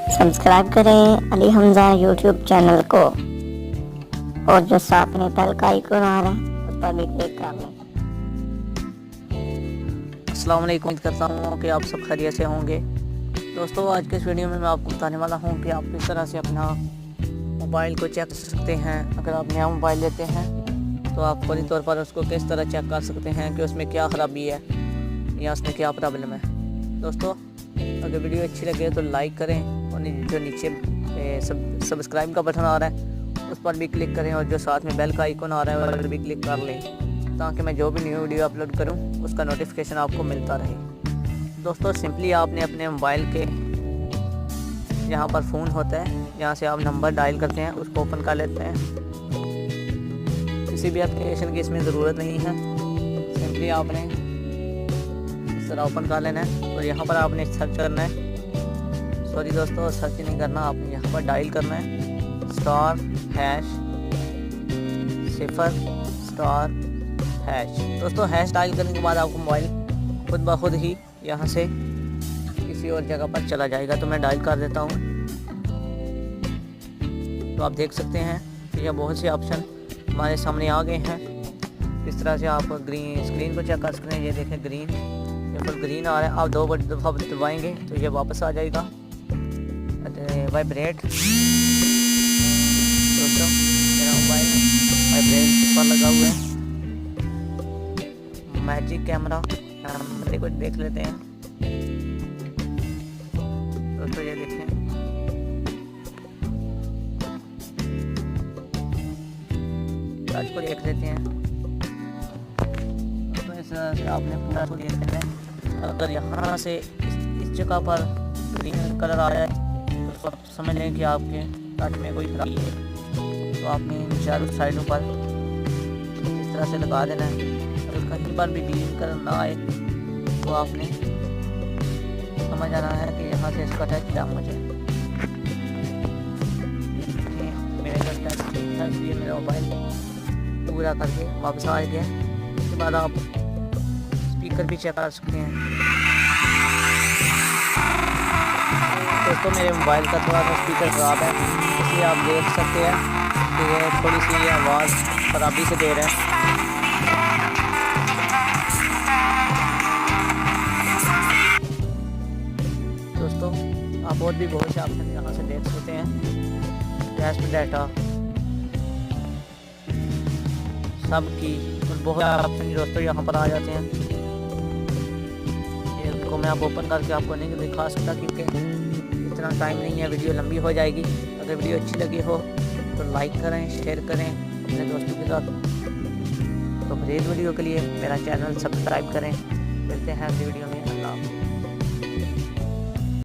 Subscribe करें Ali Hamza YouTube channel को और जो साथ में बेल का आइकन आ रहा है उस पर भी क्लिक कर लें। अस्सलाम वालेकुम, उम्मीद करता हूँ कि आप सब खैरियत से होंगे। दोस्तों, आज के इस वीडियो में मैं आपको बताने वाला हूँ कि आप किस तरह से अपना मोबाइल को चेक कर सकते हैं। अगर आप नया मोबाइल लेते हैं तो आप फौरी तौर पर उसको किस तरह चेक कर सकते हैं कि उसमें क्या ख़राबी है या उसमें क्या प्रॉब्लम है। दोस्तों, अगर वीडियो अच्छी लगे तो लाइक करें और जो नीचे सब्सक्राइब का बटन आ रहा है उस पर भी क्लिक करें और जो साथ में बेल का आइकन आ रहा है उस पर भी क्लिक कर लें ताकि मैं जो भी न्यू वीडियो अपलोड करूं उसका नोटिफिकेशन आपको मिलता रहे। दोस्तों, सिंपली आपने अपने मोबाइल के यहाँ पर फ़ोन होता है, जहाँ से आप नंबर डायल करते हैं उसको ओपन कर लेते हैं। किसी भी एप्लीकेशन की इसमें ज़रूरत नहीं है, सिंपली आपने इस तरह ओपन कर लेना है और यहाँ पर आपने सर्च करना है। सॉरी दोस्तों, सर्च नहीं करना, आपने यहाँ पर डायल करना है *0*#। दोस्तों, हैश डायल करने के बाद आपको मोबाइल खुद ब खुद ही यहाँ से किसी और जगह पर चला जाएगा। तो मैं डायल कर देता हूँ। तो आप देख सकते हैं कि यह बहुत से ऑप्शन हमारे सामने आ गए हैं। इस तरह से आप स्क्रीन को चेक कर सकते हैं। ये देखें, ग्रीन, ये पर ग्रीन आ रहा है। आप 2 दफ़ा दबाएंगे तो ये वापस आ जाएगा। वाइब्रेट, दोस्तों मेरा मोबाइल वाइब्रेट पर लगा हुआ है। मैजिक कैमरा को देख लेते हैं। दोस्तों, ये देखें, टच को देख लेते हैं। तो इस तरह से आपने पूरा को देख लेना है। अगर यहाँ से इस जगह पर ग्रीन कलर आ जाए तो आप समझ लें कि आपके टच में कोई खराबी है। तो आपने इन चारों साइडों पर इस तरह से लगा देना है। अगर कहीं पर भी ग्रीन कलर ना आए तो आपने समझ आना है कि यहाँ से इसका टच डैमेज है। मेरा जो टच था इसलिए मेरा मोबाइल पूरा करके वापस आ गया। उसके बाद आप स्पीकर भी चेक कर सकते हैं। दोस्तों, मेरे मोबाइल का थोड़ा सा स्पीकर ख़राब है, इसलिए आप देख सकते हैं कि ये थोड़ी सी आवाज़ खराबी से दे रहा है। दोस्तों, आप और भी बहुत से ऑप्शन यहाँ से देख सकते हैं। रेस्ट डाटा, सब की और बहुत ऑप्शन दोस्तों यहाँ पर आ जाते हैं। इनको मैं आप ओपन करके आपको नहीं दिखा सकता क्योंकि इतना टाइम नहीं है, वीडियो लंबी हो जाएगी। अगर वीडियो अच्छी लगी हो तो लाइक करें, शेयर करें अपने दोस्तों के साथ। तो मज़ीद वीडियो के लिए मेरा चैनल सब्सक्राइब करें। मिलते हैं अगली वीडियो में। अल्लाह।